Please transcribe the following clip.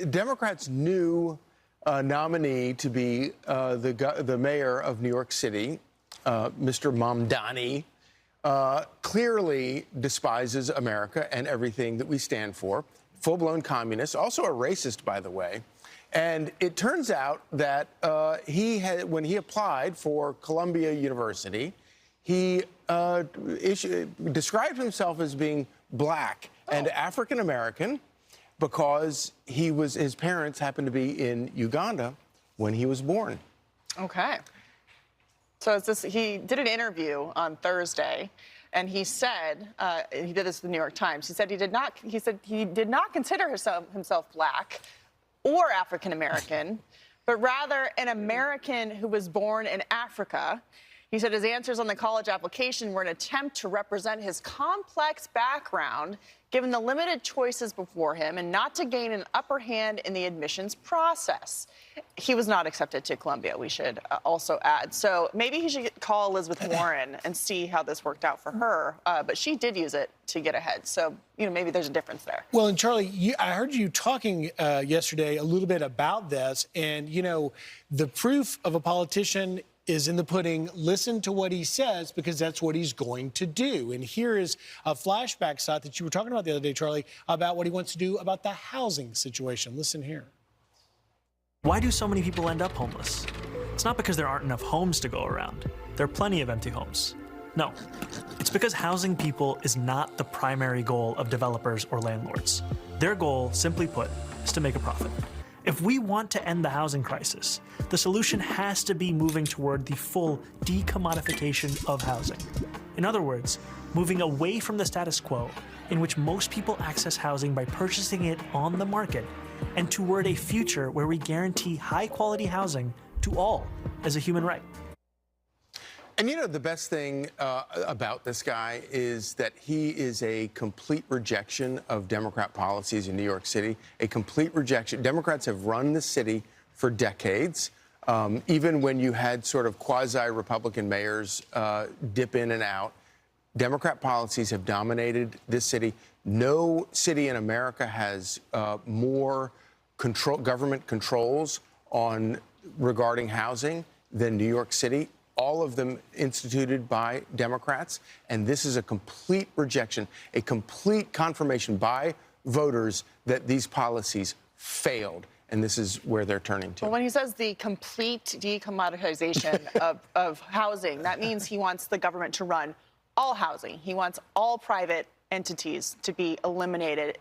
Democrats' new nominee to be the mayor of New York City, Mr. Mamdani, clearly despises America and everything that we stand for. Full-blown communist, also a racist, by the way. And it turns out that when he applied for Columbia University, he described himself as being black and African-American because his parents happened to be in Uganda when he was born. Okay. So he did an interview on Thursday, and he said he did this to the New York Times. He said he did not consider himself black or African American, but rather an American who was born in Africa. He said his answers on the college application were an attempt to represent his complex background, given the limited choices before him, and not to gain an upper hand in the admissions process. He was not accepted to Columbia, we should also add. So maybe he should call Elizabeth Warren and see how this worked out for her. But she did use it to get ahead. So, maybe there's a difference there. Well, and Charlie, I heard you talking yesterday a little bit about this. And, the proof of a politician is in the pudding. Listen to what he says, because that's what he's going to do. And here is a flashback shot that you were talking about the other day, Charlie, about what he wants to do about the housing situation. Listen here. Why do so many people end up homeless? It's not because there aren't enough homes to go around. There are plenty of empty homes. No, it's because housing people is not the primary goal of developers or landlords. Their goal, simply put, is to make a profit. If we want to end the housing crisis, the solution has to be moving toward the full decommodification of housing. In other words, moving away from the status quo, in which most people access housing by purchasing it on the market, and toward a future where we guarantee high-quality housing to all as a human right. And the best thing about this guy is that he is a complete rejection of Democrat policies in New York City, a complete rejection. Democrats have run the city for decades. Even when you had sort of quasi-Republican mayors dip in and out, Democrat policies have dominated this city. No city in America has more government controls regarding housing than New York City. All of them instituted by Democrats. And this is a complete rejection, a complete confirmation by voters that these policies failed. And this is where they're turning to. Well, when he says the complete decommoditization of housing, that means he wants the government to run all housing. He wants all private entities to be eliminated.